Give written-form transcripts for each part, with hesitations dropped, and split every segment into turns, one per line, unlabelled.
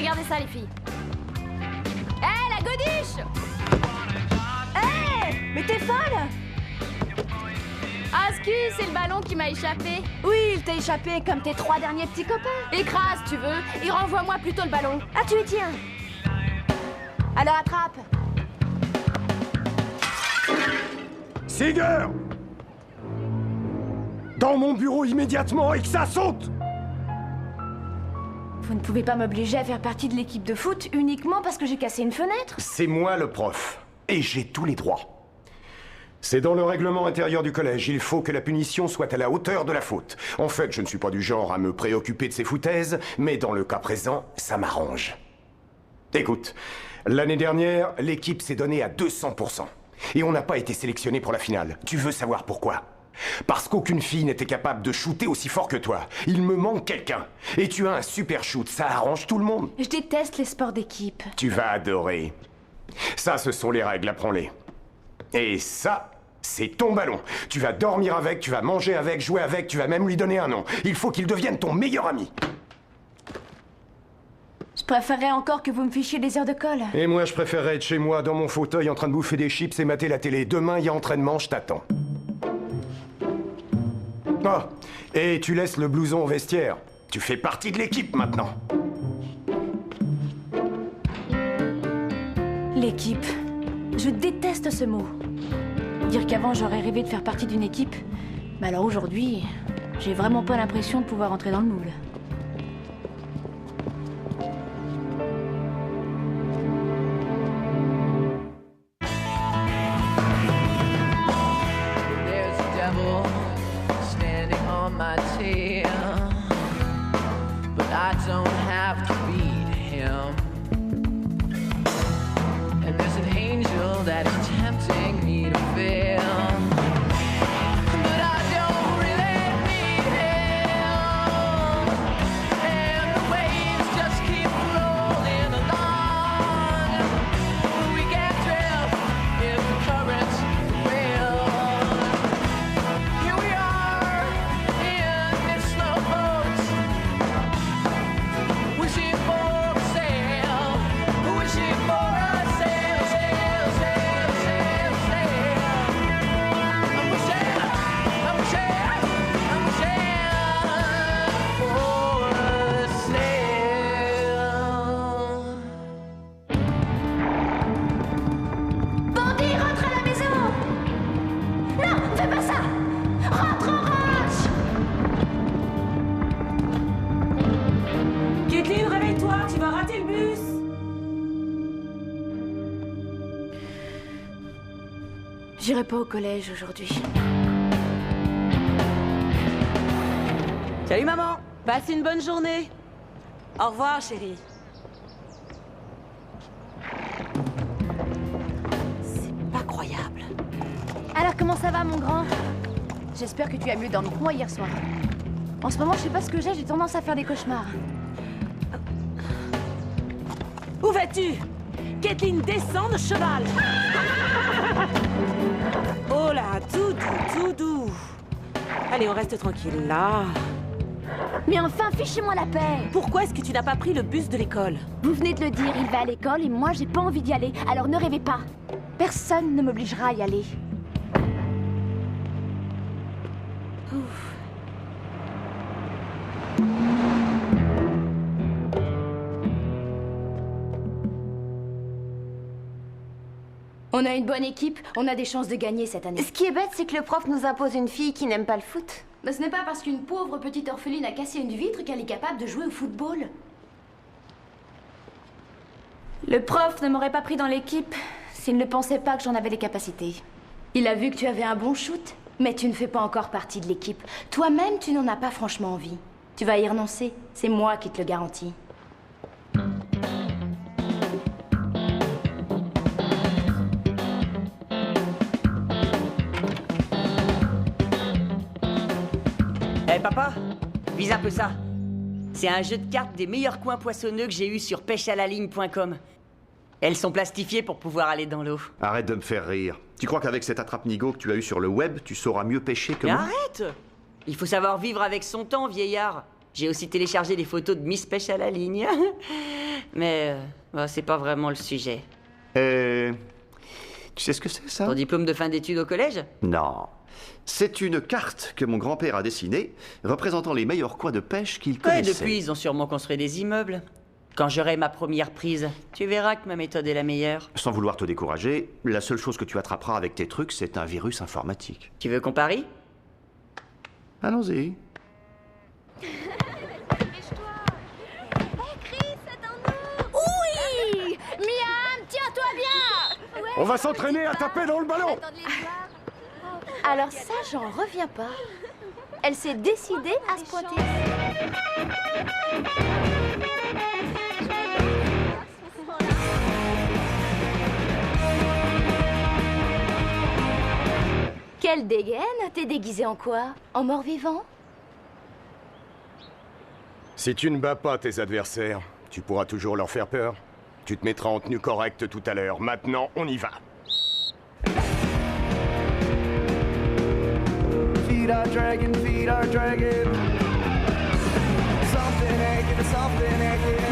Regardez ça, les filles. Hé, la godiche!
Hé, mais t'es folle!
Ah, excuse, c'est le ballon qui m'a échappé.
Oui, il t'a échappé comme tes 3 derniers petits copains.
Écrase, tu veux, et renvoie-moi plutôt le ballon.
Ah, tu y tiens. Alors attrape.
Seeger! Dans mon bureau immédiatement et que ça saute!
Vous ne pouvez pas m'obliger à faire partie de l'équipe de foot uniquement parce que j'ai cassé une fenêtre.
C'est moi le prof, et j'ai tous les droits. C'est dans le règlement intérieur du collège, il faut que la punition soit à la hauteur de la faute. En fait, je ne suis pas du genre à me préoccuper de ces foutaises, mais dans le cas présent, ça m'arrange. Écoute, l'année dernière, l'équipe s'est donnée à 200%. Et on n'a pas été sélectionné pour la finale. Tu veux savoir pourquoi? Parce qu'aucune fille n'était capable de shooter aussi fort que toi. Il me manque quelqu'un. Et tu as un super shoot, ça arrange tout le monde.
Je déteste les sports d'équipe.
Tu vas adorer. Ça, ce sont les règles, apprends-les. Et ça, c'est ton ballon. Tu vas dormir avec, tu vas manger avec, jouer avec, tu vas même lui donner un nom. Il faut qu'il devienne ton meilleur ami.
Je préférerais encore que vous me fichiez des heures de colle.
Et moi, je préférerais être chez moi, dans mon fauteuil, en train de bouffer des chips et mater la télé. Demain, il y a entraînement, je t'attends. Oh, et tu laisses le blouson au vestiaire. Tu fais partie de l'équipe maintenant.
L'équipe. Je déteste ce mot. Dire qu'avant j'aurais rêvé de faire partie d'une équipe, mais alors aujourd'hui, j'ai vraiment pas l'impression de pouvoir entrer dans le moule.
There's a devil standing on my tail, but I don't have to beat him. And there's an angel that is tempting me to fail, but I don't really need him. And the waves just keep rolling along. We get drift if the currents will. Here we are in this slow boat, wishing for a sail, wishing for a sail, sail, sail, sail, sail. I'm wishing for a sail.
Bandit, rentre à la maison! Non, fais pas ça! Rentre en ranch!
Kathleen, réveille-toi, tu vas rater le bus.
J'irai pas au collège aujourd'hui.
Salut maman, passe une bonne journée. Au revoir chérie. C'est pas croyable.
Alors comment ça va mon grand? J'espère que tu as mieux dormi que moi hier soir. En ce moment, je sais pas ce que j'ai tendance à faire des cauchemars.
Où vas-tu? Kathleen, descends de cheval. Oh là, tout doux, tout doux. Allez, on reste tranquille là.
Mais enfin, fichez-moi la paix!
Pourquoi est-ce que tu n'as pas pris le bus de l'école?
Vous venez de le dire, il va à l'école et moi j'ai pas envie d'y aller, alors ne rêvez pas. Personne ne m'obligera à y aller.
On a une bonne équipe, on a des chances de gagner cette année.
Ce qui est bête, c'est que le prof nous impose une fille qui n'aime pas le foot.
Mais ce n'est pas parce qu'une pauvre petite orpheline a cassé une vitre qu'elle est capable de jouer au football.
Le prof ne m'aurait pas pris dans l'équipe s'il ne pensait pas que j'en avais les capacités.
Il a vu que tu avais un bon shoot, mais tu ne fais pas encore partie de l'équipe. Toi-même, tu n'en as pas franchement envie. Tu vas y renoncer, c'est moi qui te le garantis.
Eh papa, vise un peu ça. C'est un jeu de cartes des meilleurs coins poissonneux que j'ai eu sur pêchealaligne.com. Elles sont plastifiées pour pouvoir aller dans l'eau.
Arrête de me faire rire. Tu crois qu'avec cet attrape-nigo que tu as eu sur le web, tu sauras mieux pêcher que
Mais
moi?
arrête! Il faut savoir vivre avec son temps, vieillard. J'ai aussi téléchargé des photos de Miss Pêche à la ligne. Mais bon, c'est pas vraiment le sujet.
Tu sais ce que c'est, ça?
Ton diplôme de fin d'études au collège?
Non. C'est une carte que mon grand-père a dessinée, représentant les meilleurs coins de pêche qu'il
Ouais,
connaissait.
depuis, ils ont sûrement construit des immeubles. Quand j'aurai ma première prise, tu verras que ma méthode est la meilleure.
Sans vouloir te décourager, la seule chose que tu attraperas avec tes trucs, c'est un virus informatique.
Tu veux qu'on parie?
Allons-y.
Oui Miam, tiens-toi bien.
On va s'entraîner à taper dans le ballon.
Alors ça, j'en reviens pas. Elle s'est décidée à se pointer. Quelle dégaine! T'es déguisée en quoi? En mort-vivant?
Si tu ne bats pas tes adversaires, tu pourras toujours leur faire peur. Tu te mettras en tenue correcte tout à l'heure. Maintenant, on y va.
Feed our dragon, feed our dragon. Something aching, something aching.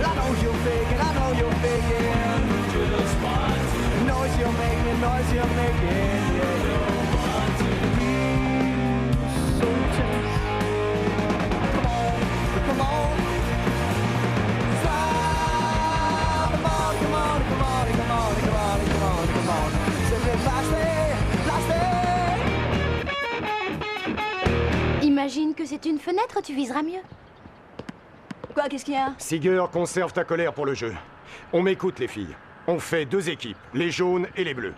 I know you're faking, I know you're faking. Noise you're making, noise you're making. Yeah. So tense. Come on. Slide the ball, come on, come on, come on, come on, come on, come on. Send it last day.
Imagine que c'est une fenêtre, tu viseras mieux.
Quoi, qu'est-ce qu'il y a?
Siger, conserve ta colère pour le jeu. On m'écoute, les filles. On fait 2 équipes, les jaunes et les bleus.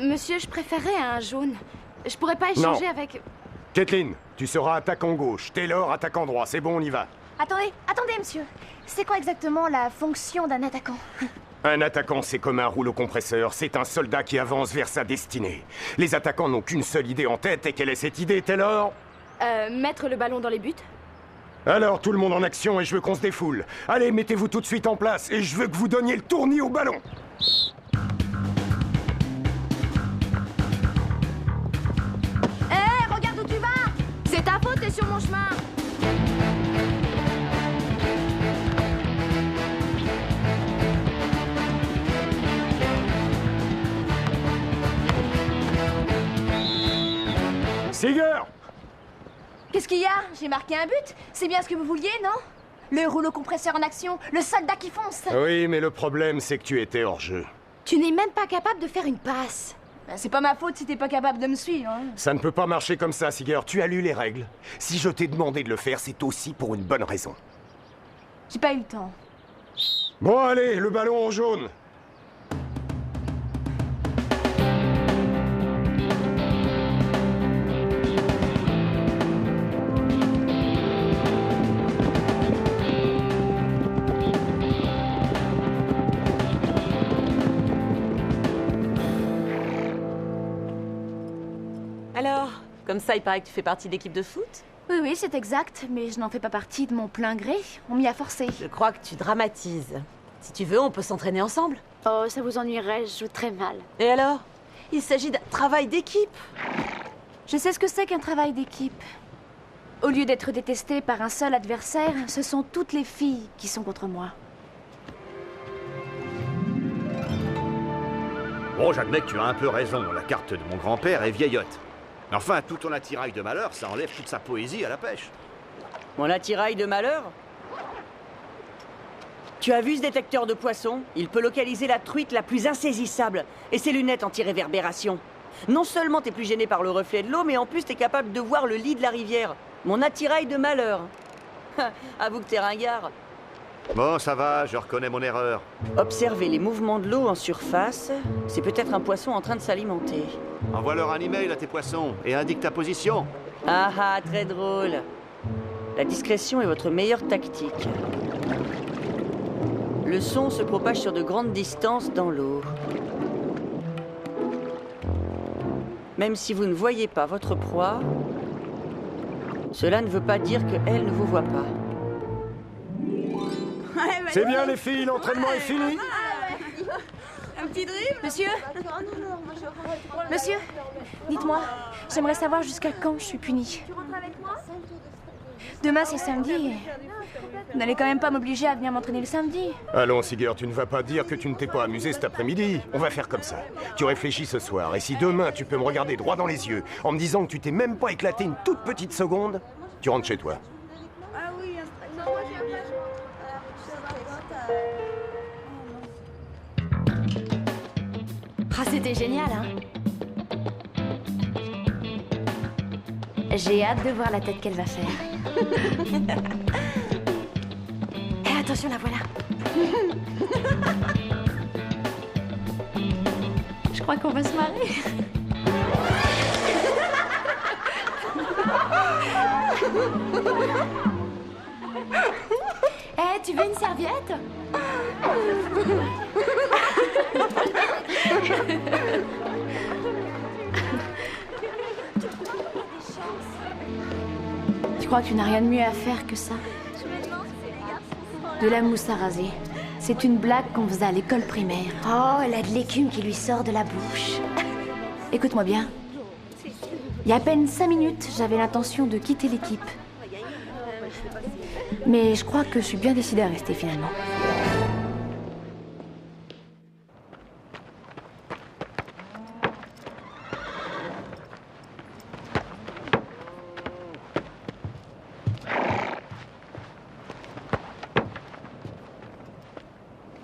Monsieur, je préférerais un jaune. Je pourrais pas échanger avec...
Kathleen, tu seras attaquant gauche, Taylor attaquant droit. C'est bon, on y va.
Attendez, monsieur. C'est quoi exactement la fonction d'un attaquant?
Un attaquant, c'est comme un rouleau compresseur. C'est un soldat qui avance vers sa destinée. Les attaquants n'ont qu'une seule idée en tête. Et quelle est cette idée, Taylor?
Mettre le ballon dans les buts.
Alors, tout le monde en action et je veux qu'on se défoule. Allez, mettez-vous tout de suite en place et je veux que vous donniez le tournis au ballon.
Hé, regarde où tu vas! C'est ta faute, t'es sur mon chemin!
Siger!
Qu'est-ce qu'il y a? J'ai marqué un but. C'est bien ce que vous vouliez, non? Le rouleau compresseur en action, le soldat qui fonce.
Oui, mais le problème, c'est que tu étais hors jeu.
Tu n'es même pas capable de faire une passe.
Ben, c'est pas ma faute si t'es pas capable de me suivre. Hein.
Ça ne peut pas marcher comme ça, Siger. Tu as lu les règles. Si je t'ai demandé de le faire, c'est aussi pour une bonne raison.
J'ai pas eu le temps.
Bon, allez, le ballon en jaune.
Alors, comme ça, il paraît que tu fais partie de l'équipe de foot?
Oui, c'est exact, mais je n'en fais pas partie de mon plein gré. On m'y a forcé.
Je crois que tu dramatises. Si tu veux, on peut s'entraîner ensemble.
Oh, ça vous ennuierait, je joue très mal.
Et alors? Il s'agit d'un travail d'équipe.
Je sais ce que c'est qu'un travail d'équipe. Au lieu d'être détesté par un seul adversaire, ce sont toutes les filles qui sont contre moi.
Bon, j'admets que tu as un peu raison. La carte de mon grand-père est vieillotte. Enfin, tout ton attirail de malheur, ça enlève toute sa poésie à la pêche.
Mon attirail de malheur? Tu as vu ce détecteur de poissons? Il peut localiser la truite la plus insaisissable. Et ses lunettes anti-réverbération. Non seulement t'es plus gêné par le reflet de l'eau, mais en plus t'es capable de voir le lit de la rivière. Mon attirail de malheur. Avoue que t'es ringard.
Bon, ça va, je reconnais mon erreur.
Observer les mouvements de l'eau en surface, c'est peut-être un poisson en train de s'alimenter.
Envoie-leur un email à tes poissons et indique ta position.
Ah ah, très drôle. La discrétion est votre meilleure tactique. Le son se propage sur de grandes distances dans l'eau. Même si vous ne voyez pas votre proie, cela ne veut pas dire qu'elle ne vous voit pas.
C'est bien, les filles, l'entraînement est fini.
Un petit dribble?
Monsieur? Monsieur? Dites-moi, j'aimerais savoir jusqu'à quand je suis punie. Demain, c'est samedi. Vous n'allez quand même pas m'obliger à venir m'entraîner le samedi.
Allons, Siger, tu ne vas pas dire que tu ne t'es pas amusé cet après-midi. On va faire comme ça. Tu réfléchis ce soir, et si demain tu peux me regarder droit dans les yeux en me disant que tu t'es même pas éclaté une toute petite seconde, tu rentres chez toi.
Ah, c'était génial, hein? J'ai hâte de voir la tête qu'elle va faire. Et attention, la voilà. Je crois qu'on va se marrer. Eh, tu veux une serviette?
Tu crois que tu n'as rien de mieux à faire que ça? De la mousse à raser. C'est une blague qu'on faisait à l'école primaire.
Oh, elle a de l'écume qui lui sort de la bouche.
Écoute-moi bien. Il y a à peine 5 minutes, j'avais l'intention de quitter l'équipe. Mais je crois que je suis bien décidée à rester finalement.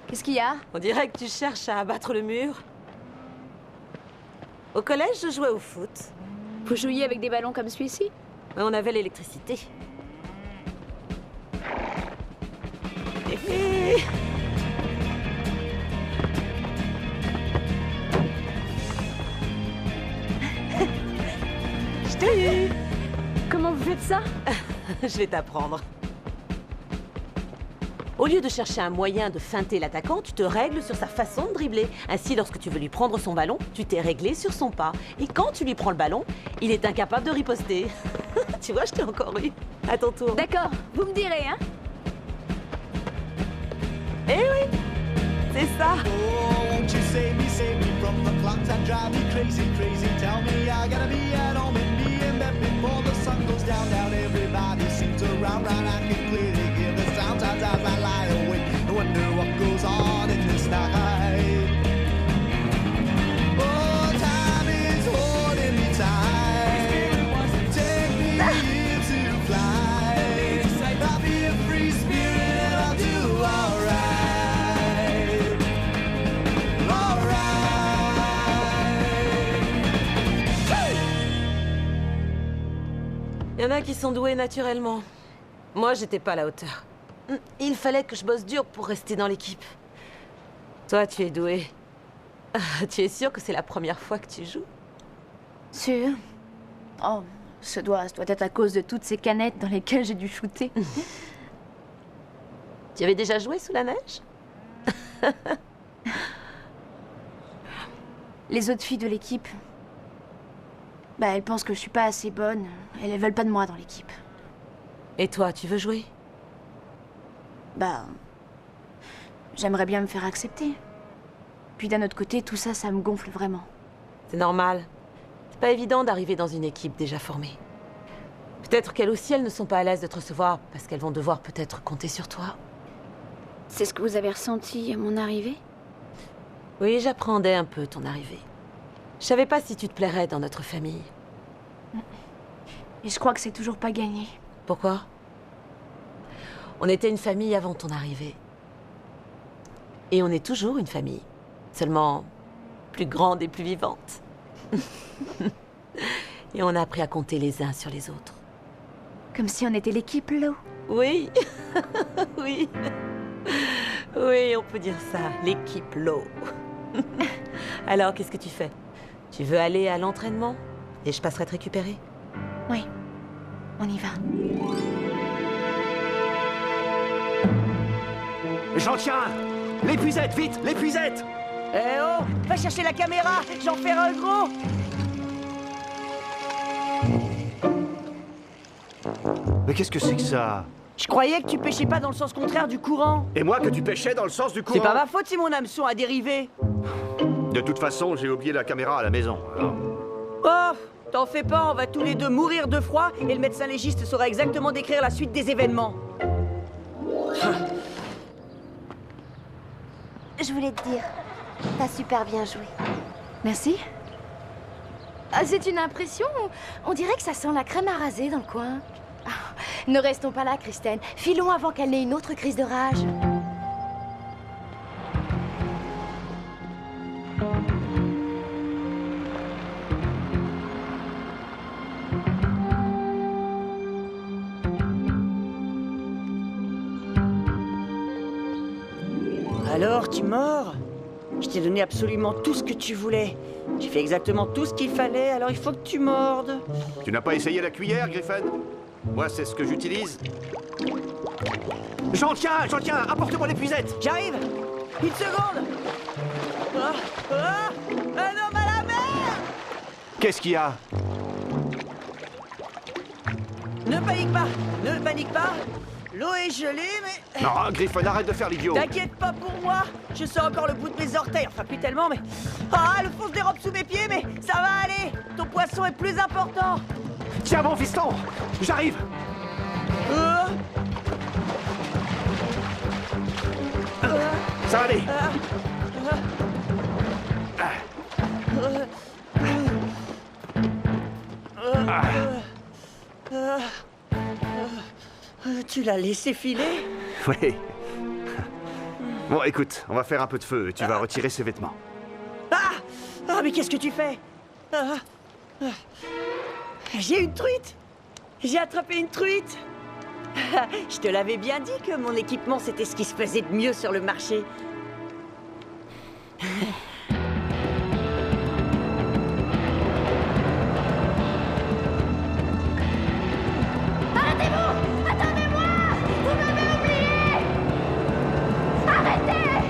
Qu'est-ce qu'il y a?
On dirait que tu cherches à abattre le mur. Au collège, je jouais au foot.
Vous jouiez avec des ballons comme celui-ci?
Mais on avait l'électricité. Et... Je t'ai eu.
Comment vous faites ça?
Je vais t'apprendre. Au lieu de chercher un moyen de feinter l'attaquant, tu te règles sur sa façon de dribbler. Ainsi, lorsque tu veux lui prendre son ballon, tu t'es réglé sur son pas. Et quand tu lui prends le ballon, il est incapable de riposter. Tu vois, je t'ai encore eu. À ton tour.
D'accord, vous me direz, hein?
Eh oui, c'est ça.
Oh, won't you save me from the clocks that drive me crazy, crazy. Tell me I gotta be at home and be in bed before the sun goes down, down. Everybody seems to round, round. I can clearly hear the sound as I lie awake. I wonder what goes on in this night. Oh, time is holding me tight. Take me here to fly. I'll be a free spirit and I'll do alright.
Il y en a qui sont doués naturellement. Moi, j'étais pas à la hauteur. Il fallait que je bosse dur pour rester dans l'équipe. Toi, tu es doué. Tu es sûr que c'est la première fois que tu joues?
Sûr? Oh, ça doit être à cause de toutes ces canettes dans lesquelles j'ai dû shooter.
Tu avais déjà joué sous la neige?
Les autres filles de l'équipe, bah, elles pensent que je suis pas assez bonne. Elles veulent pas de moi dans l'équipe.
Et toi, tu veux jouer?
Bah, j'aimerais bien me faire accepter. Puis d'un autre côté, tout ça, ça me gonfle vraiment.
C'est normal. C'est pas évident d'arriver dans une équipe déjà formée. Peut-être qu'elles aussi, elles ne sont pas à l'aise de te recevoir parce qu'elles vont devoir peut-être compter sur toi.
C'est ce que vous avez ressenti à mon arrivée?
Oui, j'appréhendais un peu ton arrivée. Je savais pas si tu te plairais dans notre famille.
Et je crois que c'est toujours pas gagné.
Pourquoi? On était une famille avant ton arrivée. Et on est toujours une famille. Seulement plus grande et plus vivante. Et on a appris à compter les uns sur les autres.
Comme si on était l'équipe Lo.
Oui. Oui. Oui, on peut dire ça. L'équipe Lo. Alors, qu'est-ce que tu fais? Tu veux aller à l'entraînement? Et je passerai te récupérer?
Oui. On y va.
J'en tiens un! L'épuisette, vite! L'épuisette!
Eh oh, va chercher la caméra, j'en fais un gros.
Mais qu'est-ce que c'est que ça?
Je croyais que tu pêchais pas dans le sens contraire du courant.
Et moi que tu pêchais dans le sens du courant?
C'est pas ma faute si mon hameçon a dérivé.
De toute façon, j'ai oublié la caméra à la maison. alors.
Oh, t'en fais pas, on va tous les deux mourir de froid et le médecin légiste saura exactement décrire la suite des événements.
Je voulais te dire, t'as super bien joué.
Merci.
Ah, c'est une impression. On dirait que ça sent la crème à raser dans le coin. Ah, ne restons pas là, Kristen. Filons avant qu'elle n'ait une autre crise de rage.
Alors, tu mords? Je t'ai donné absolument tout ce que tu voulais. J'ai fait exactement tout ce qu'il fallait, alors il faut que tu mordes.
Tu n'as pas essayé la cuillère, Griffin? Moi, c'est ce que j'utilise. J'en tiens, apporte-moi l'épuisette.
J'arrive. Une seconde. Ah, ah, un homme à la mer!
Qu'est-ce qu'il y a?
Ne panique pas, ne panique pas. L'eau est gelée, mais...
Non, Griffin, arrête de faire l'idiot.
T'inquiète pas pour moi. Je sens encore le bout de mes orteils. Enfin, plus tellement, mais... Ah, le fond se dérobe sous mes pieds, mais ça va aller. Ton poisson est plus important.
Tiens bon, fiston, j'arrive. Ça va aller.
Tu l'as laissé filer?
Oui. Bon, écoute, on va faire un peu de feu et tu vas retirer ces vêtements.
Ah! Ah, mais qu'est-ce que tu fais? J'ai une truite! J'ai attrapé une truite! Je te l'avais bien dit que mon équipement, c'était ce qui se faisait de mieux sur le marché.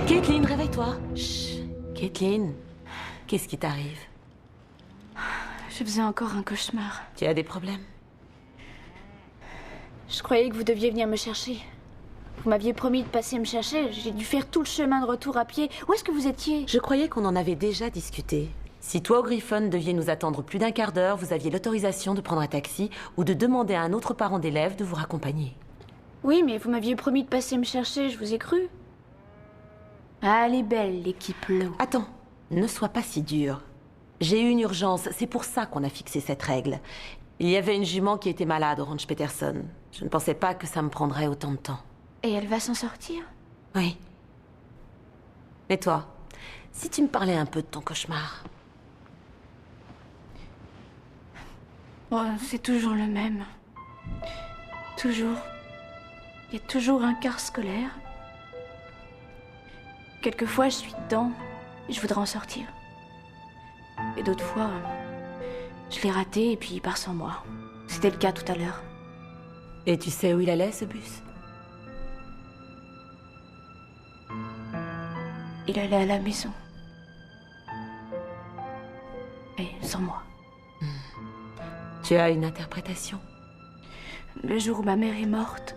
Caitlin, réveille-toi. Chut. Caitlin, qu'est-ce qui t'arrive?
Je faisais encore un cauchemar.
Tu as des problèmes?
Je croyais que vous deviez venir me chercher. Vous m'aviez promis de passer me chercher. J'ai dû faire tout le chemin de retour à pied. Où est-ce que vous étiez?
Je croyais qu'on en avait déjà discuté. Si toi ou Griffon deviez nous attendre plus d'1 quart d'heure, vous aviez l'autorisation de prendre un taxi ou de demander à un autre parent d'élève de vous raccompagner.
Oui, mais vous m'aviez promis de passer me chercher. Je vous ai cru. Ah, elle est belle, l'équipe Lowe.
Attends, ne sois pas si dur. J'ai eu une urgence, c'est pour ça qu'on a fixé cette règle. Il y avait une jument qui était malade au ranch Peterson. Je ne pensais pas que ça me prendrait autant de temps.
Et elle va s'en sortir?
Oui. Mais toi, si tu me parlais un peu de ton cauchemar.
Oh, c'est toujours le même. Toujours. Il y a toujours un quart scolaire. Quelquefois, je suis dedans et je voudrais en sortir. Et d'autres fois, je l'ai raté et puis il part sans moi. C'était le cas tout à l'heure.
Et tu sais où il allait, ce bus?
Il allait à la maison. Et sans moi.
Tu as une interprétation?
Le jour où ma mère est morte,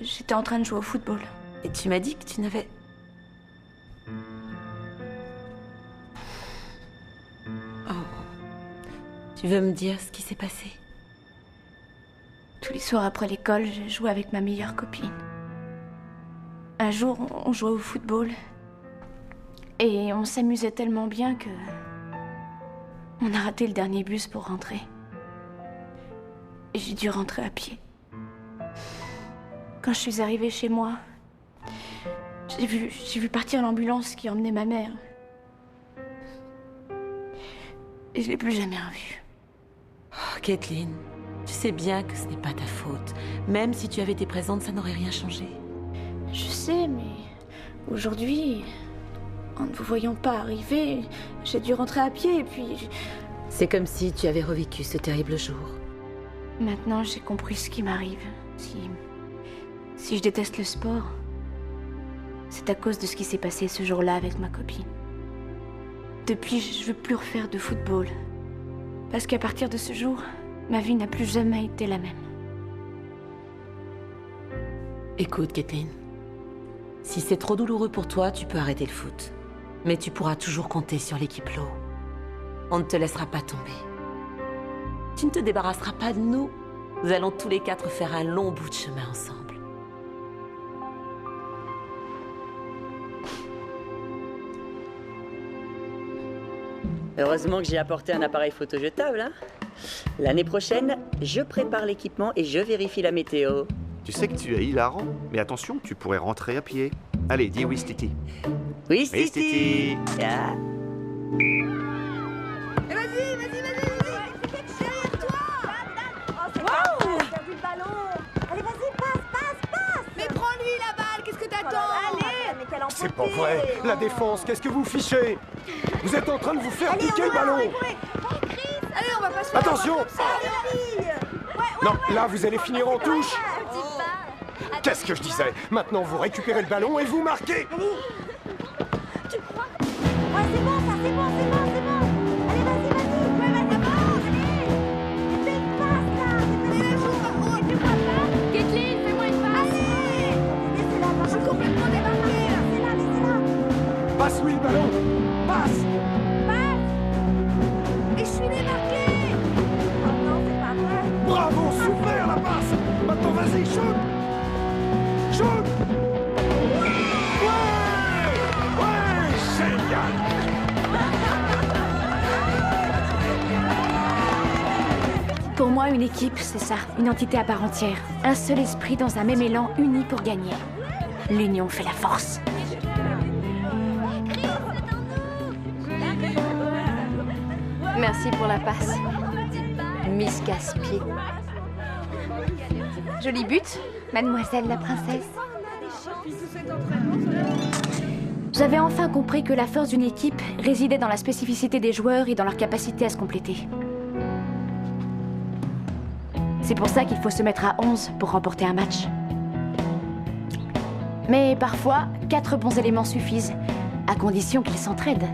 j'étais en train de jouer au football.
Et tu m'as dit que tu n'avais... Oh. Tu veux me dire ce qui s'est passé?
Tous les soirs après l'école, je jouais avec ma meilleure copine. Un jour, on jouait au football. Et on s'amusait tellement bien que... on a raté le dernier bus pour rentrer. Et j'ai dû rentrer à pied. Quand je suis arrivée chez moi, j'ai vu partir l'ambulance qui emmenait ma mère. Et je l'ai plus jamais revue.
Oh, Caitlin, tu sais bien que ce n'est pas ta faute. Même si tu avais été présente, ça n'aurait rien changé.
Je sais, mais aujourd'hui, en ne vous voyant pas arriver, j'ai dû rentrer à pied et puis...
C'est comme si tu avais revécu ce terrible jour.
Maintenant, j'ai compris ce qui m'arrive. Si je déteste le sport, c'est à cause de ce qui s'est passé ce jour-là avec ma copine. Depuis, je veux plus refaire de football. Parce qu'à partir de ce jour, ma vie n'a plus jamais été la même.
Écoute, Caitlin. Si c'est trop douloureux pour toi, tu peux arrêter le foot. Mais tu pourras toujours compter sur l'équipe Lo. On ne te laissera pas tomber. Tu ne te débarrasseras pas de nous. Nous allons tous les 4 faire un long bout de chemin ensemble.
Heureusement que j'ai apporté un appareil photo jetable, hein. L'année prochaine, je prépare l'équipement et je vérifie la météo.
Tu sais que tu es hilarant, mais attention, tu pourrais rentrer à pied. Allez, dis oui, Stiti.
Oui,
Oui,
Stiti.
Stiti.
Ah.
Mais prends-lui la balle, qu'est-ce que t'attends?
C'est pas vrai. La défense, qu'est-ce que vous fichez? Vous êtes en train de vous faire piquer le ballon.
Allez, on va pas se faire
Attention. Non, là, vous allez finir en touche. Qu'est-ce que je disais? Maintenant, vous récupérez le ballon et vous marquez.
Kathleen, fais-moi une passe.
Je suis complètement débarquée là.
Passe-lui le ballon. Passe.
Et je suis débarquée. Oh non, c'est pas vrai.
Bravo, super la passe. Maintenant, vas-y, shoot. Shoot. Ouais, génial.
Pour moi, une équipe, c'est ça, une entité à part entière. Un seul esprit dans un même élan, uni pour gagner. L'union fait la force.
Merci pour la passe. Miss Casse-Pied.
Joli but, mademoiselle la princesse.
J'avais enfin compris que la force d'une équipe résidait dans la spécificité des joueurs et dans leur capacité à se compléter. C'est pour ça qu'il faut se mettre à 11 pour remporter un match. Mais parfois, 4 bons éléments suffisent, à condition qu'ils s'entraident.